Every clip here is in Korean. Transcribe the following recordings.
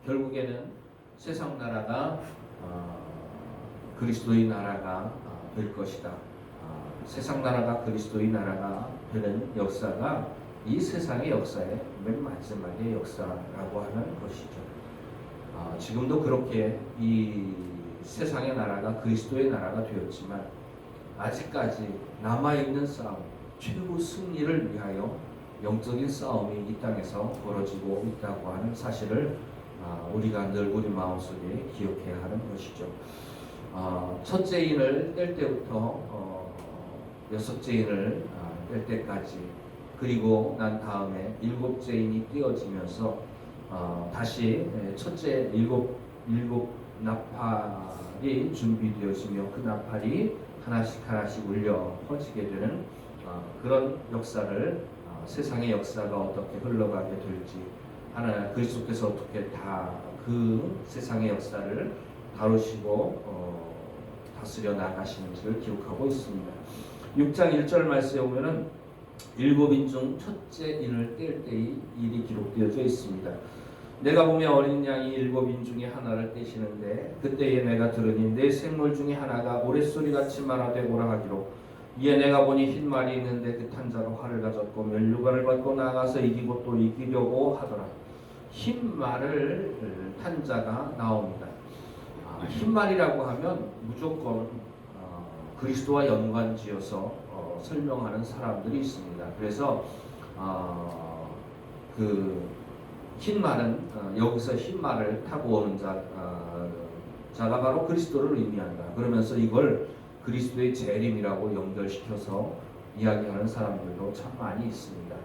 결국에는 세상 나라가 그리스도의 나라가 될 것이다. 세상 나라가 그리스도의 나라가 되는 역사가 이 세상의 역사의 맨 마지막의 역사라고 하는 것이죠. 지금도 그렇게 이 세상의 나라가 그리스도의 나라가 되었지만 아직까지 남아있는 싸움, 최후 승리를 위하여 영적인 싸움이 이 땅에서 벌어지고 있다고 하는 사실을 우리가 늘 우리 마음속에 기억해야 하는 것이죠. 첫째 인을 뗄 때부터 여섯째 인을 뗄 때까지, 그리고 난 다음에 일곱째 인이 띄어지면서 다시 첫째 일곱 나팔이 준비되어지며 그 나팔이 하나씩 울려 퍼지게 되는 그런 역사를, 세상의 역사가 어떻게 흘러가게 될지, 하나님 그리스도께서 어떻게 다 그 세상의 역사를 다루시고 다스려 나가시는지를 기록하고 있습니다. 6장 1절 말씀에 보면은 일곱 인 중 첫째 인을 뗄 때의 일이 기록되어져 있습니다. 내가 보며 어린 양이 일곱 인 중에 하나를 떼시는데 그때에 내가 들으니 내 생물 중에 하나가 오랫소리같이 말하되 오라 하기로, 이에 내가 보니 흰 말이 있는데 그 탄자가 활을 가졌고 면류관을 받고 나가서 이기고 또 이기려고 하더라. 흰 말을 탄 자가 나옵니다. 흰 말이라고 하면 무조건 그리스도와 연관지어서 설명하는 사람들이 있습니다. 그래서 그 흰 말은 여기서 흰 말을 타고 오는 자가 바로 그리스도를 의미한다. 그러면서 이걸 그리스도의 재림이라고 연결시켜서 이야기하는 사람들도 참 많이 있습니다.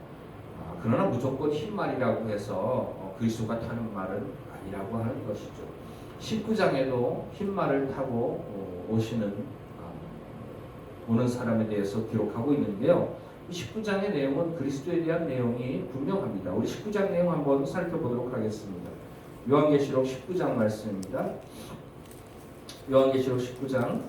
그러나 무조건 흰 말이라고 해서 그리스도가 타는 말은 아니라고 하는 것이죠. 19장에도 흰 말을 타고 오는 사람에 대해서 기록하고 있는데요. 19장의 내용은 그리스도에 대한 내용이 분명합니다. 우리 19장 내용 한번 살펴보도록 하겠습니다. 요한계시록 19장 말씀입니다. 요한계시록 19장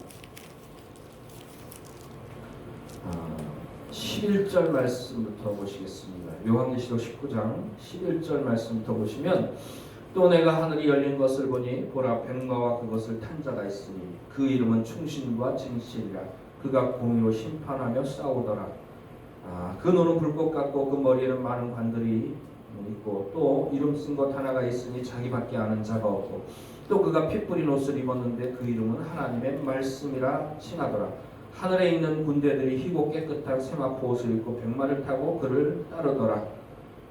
11절 말씀부터 보시겠습니다. 요한계시록 19장 11절 말씀부터 보시면, 또 내가 하늘이 열린 것을 보니 보라 백마와 그것을 탄 자가 있으니 그 이름은 충신과 진실이라. 그가 공의로 심판하며 싸우더라. 그 눈은 불꽃 같고 그 머리에는 많은 관들이 있고 또 이름 쓴 것 하나가 있으니 자기밖에 아는 자가 없고, 또 그가 피 뿌린 옷을 입었는데 그 이름은 하나님의 말씀이라 칭하더라. 하늘에 있는 군대들이 희고 깨끗한 세마포 옷을 입고 백마를 타고 그를 따르더라.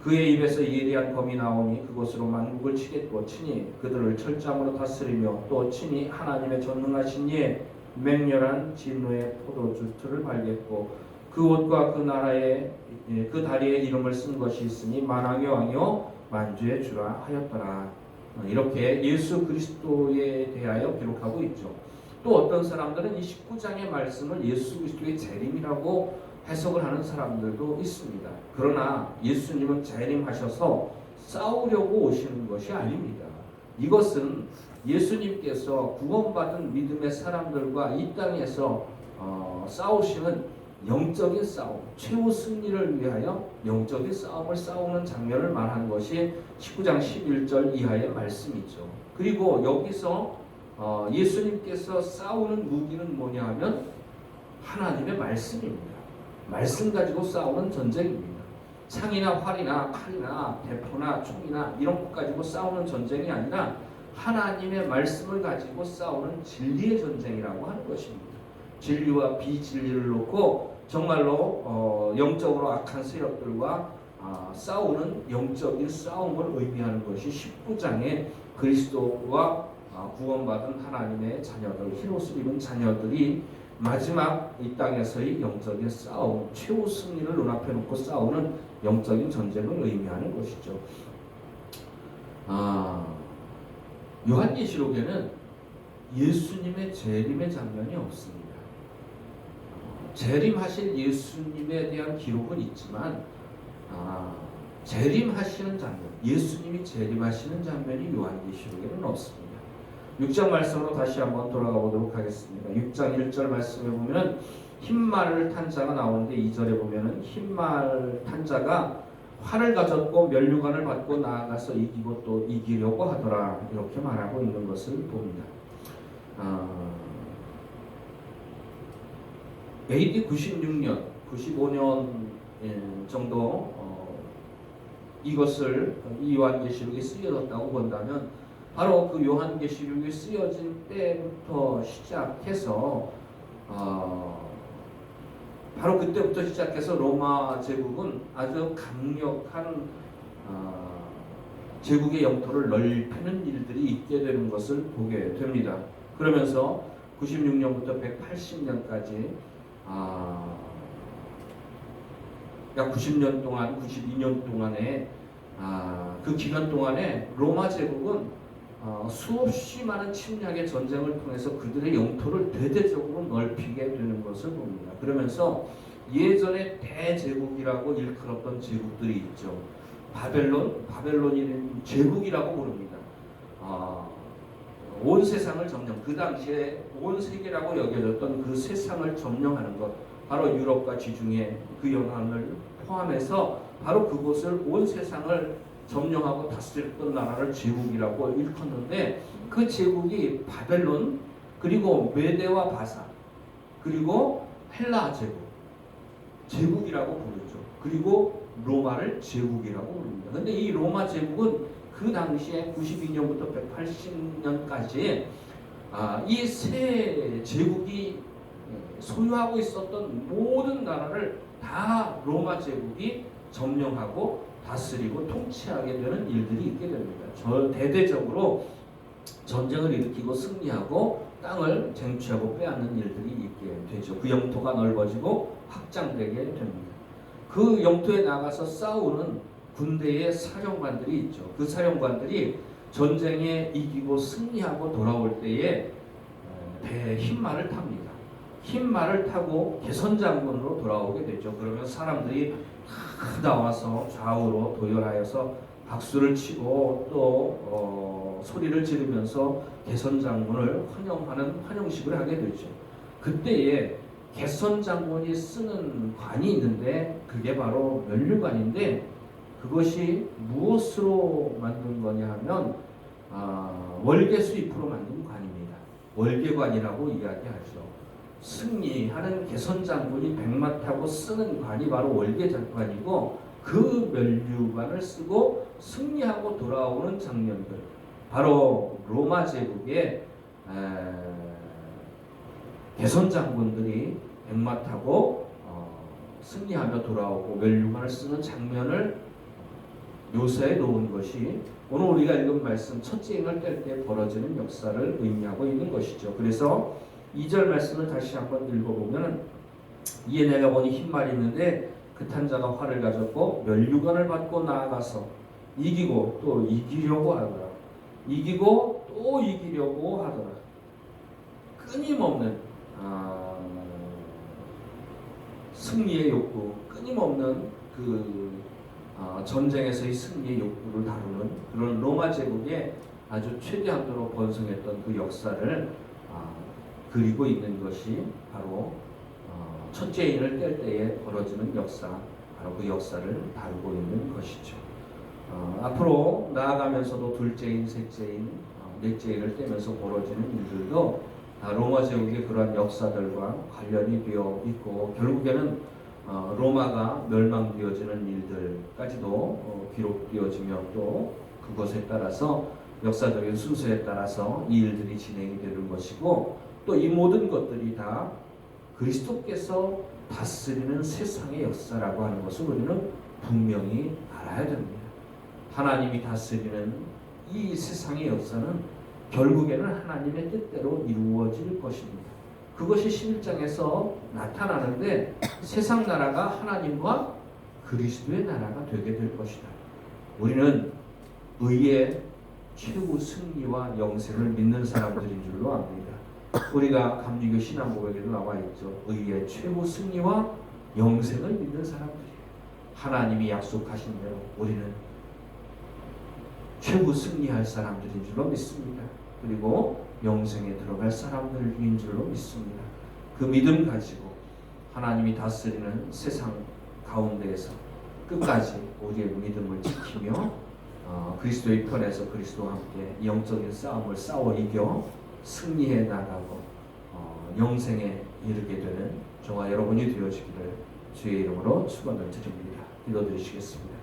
그의 입에서 예리한 검이 나오니 그것으로 만국을 치겠고 친히 그들을 철장으로 다스리며 또 친히 하나님의 전능하신 이의 맹렬한 진노의 포도주틀을 말겠고, 그 옷과 그 나라의 그 다리에 이름을 쓴 것이 있으니 만왕의 왕이요 만주의 주라 하였더라. 이렇게 예수 그리스도에 대하여 기록하고 있죠. 또 어떤 사람들은 이 19장의 말씀을 예수 그리스도의 재림이라고 해석을 하는 사람들도 있습니다. 그러나 예수님은 재림하셔서 싸우려고 오시는 것이 아닙니다. 이것은 예수님께서 구원받은 믿음의 사람들과 이 땅에서 싸우시는 영적인 싸움, 최후 승리를 위하여 영적인 싸움을 싸우는 장면을 말하는 것이 19장 11절 이하의 말씀이죠. 그리고 여기서 예수님께서 싸우는 무기는 뭐냐 하면 하나님의 말씀입니다. 말씀 가지고 싸우는 전쟁입니다. 창이나 활이나 칼이나 대포나 총이나 이런 것 가지고 싸우는 전쟁이 아니라 하나님의 말씀을 가지고 싸우는 진리의 전쟁이라고 하는 것입니다. 진리와 비진리를 놓고 정말로 영적으로 악한 세력들과 싸우는 영적인 싸움을 의미하는 것이 19장의 그리스도와 구원받은 하나님의 자녀들, 흰옷을 입은 자녀들이 마지막 이 땅에서의 영적인 싸움, 최후 승리를 눈앞에 놓고 싸우는 영적인 전쟁을 의미하는 것이죠. 요한계시록에는 예수님의 재림의 장면이 없습니다. 재림하실 예수님에 대한 기록은 있지만 재림하시는 장면, 예수님이 재림하시는 장면이 요한계시록에는 없습니다. 6장 말씀으로 다시 한번 돌아가 보도록 하겠습니다. 6장 1절 말씀에 보면 흰말을 탄 자가 나오는데 2절에 보면 흰말 탄 자가 활을 가졌고 면류관을 받고 나아가서 이기고 또 이기려고 하더라. 이렇게 말하고 있는 것을 봅니다. AD 96년, 95년 정도 이것을 이 요한계시록이 쓰여졌다고 본다면 바로 그 요한계시록이 쓰여진 때부터 시작해서 바로 그때부터 시작해서 로마 제국은 아주 강력한 제국의 영토를 넓히는 일들이 있게 되는 것을 보게 됩니다. 그러면서 96년부터 180년까지 약 90년 동안, 92년 동안에 그 기간 동안에 로마 제국은 수없이 많은 침략의 전쟁을 통해서 그들의 영토를 대대적으로 넓히게 되는 것을 봅니다. 그러면서 예전에 대제국이라고 일컬었던 제국들이 있죠. 바벨론이 제국이라고 부릅니다. 온 세상을 점령, 그 당시에 온 세계라고 여겨졌던 그 세상을 점령하는 것, 바로 유럽과 지중해 그 연안을 포함해서 바로 그곳을 온 세상을 점령하고 다스렸던 나라를 제국이라고 일컫는데, 그 제국이 바벨론, 그리고 메데와 바사, 그리고 헬라 제국이라고 부르죠. 그리고 로마를 제국이라고 부릅니다. 근데 이 로마 제국은 그 당시에 92년부터 180년까지 이 세 제국이 소유하고 있었던 모든 나라를 다 로마 제국이 점령하고 다스리고 통치하게 되는 일들이 있게 됩니다. 대대적으로 전쟁을 일으키고 승리하고 땅을 쟁취하고 빼앗는 일들이 있게 되죠. 그 영토가 넓어지고 확장되게 됩니다. 그 영토에 나가서 싸우는 군대의 사령관들이 있죠. 그 사령관들이 전쟁에 이기고 승리하고 돌아올 때에 흰말을 탑니다. 흰말을 타고 개선장군으로 돌아오게 되죠. 그러면 사람들이 다 나와서 좌우로 도열하여서 박수를 치고 또 소리를 지르면서 개선장군을 환영하는 환영식을 하게 되죠. 그때에 개선장군이 쓰는 관이 있는데 그게 바로 면류관인데, 그것이 무엇으로 만든 거냐 하면 월계 수입으로 만든 관입니다. 월계관이라고 이야기하죠. 승리하는 개선장군이 백마 타고 쓰는 관이 바로 월계관이고, 그 면류관을 쓰고 승리하고 돌아오는 장면들, 바로 로마 제국의 개선장군들이 백마 타고 승리하며 돌아오고 면류관을 쓰는 장면을 묘사해 놓은 것이 오늘 우리가 읽은 말씀 첫째 인을 뗄 때 벌어지는 역사를 의미하고 있는 것이죠. 그래서 2절 말씀을 다시 한번 읽어보면, 이에 내가 보니 흰말이 있는데 그 탄자가 활을 가졌고 면류관을 받고 나아가서 이기고 또 이기려고 하더라. 이기고 또 이기려고 하더라. 끊임없는 승리의 욕구, 끊임없는 전쟁에서의 승리의 욕구를 다루는 그런 로마 제국의 아주 최대한도로 번성했던 그 역사를 그리고 있는 것이 바로 첫째 인을 뗄 때에 벌어지는 역사, 바로 그 역사를 다루고 있는 것이죠. 앞으로 나아가면서도 둘째 인, 셋째 인, 넷째 인을 떼면서 벌어지는 일들도 로마 제국의 그러한 역사들과 관련이 되어 있고, 결국에는 로마가 멸망되어지는 일들까지도 기록되어지며, 또 그것에 따라서 역사적인 순서에 따라서 이 일들이 진행이 되는 것이고, 또 이 모든 것들이 다 그리스도께서 다스리는 세상의 역사라고 하는 것을 우리는 분명히 알아야 됩니다. 하나님이 다스리는 이 세상의 역사는 결국에는 하나님의 뜻대로 이루어질 것입니다. 그것이 11장에서 나타나는데, 세상 나라가 하나님과 그리스도의 나라가 되게 될 것이다. 우리는 의의 최후 승리와 영생을 믿는 사람들인 줄로 압니다. 우리가 감리교 신앙고백에도 나와 있죠. 의의 최후 승리와 영생을 믿는 사람들이에요. 하나님이 약속하신 대로 우리는 최후 승리할 사람들인 줄로 믿습니다. 그리고 영생에 들어갈 사람들인 줄로 믿습니다. 그 믿음 가지고 하나님이 다스리는 세상 가운데에서 끝까지 우리의 믿음을 지키며 그리스도의 편에서 그리스도와 함께 영적인 싸움을 싸워 이겨 승리해 나가고 영생에 이르게 되는 저와 여러분이 되어지기를 주의 이름으로 축원을 드립니다. 기도드리시겠습니다.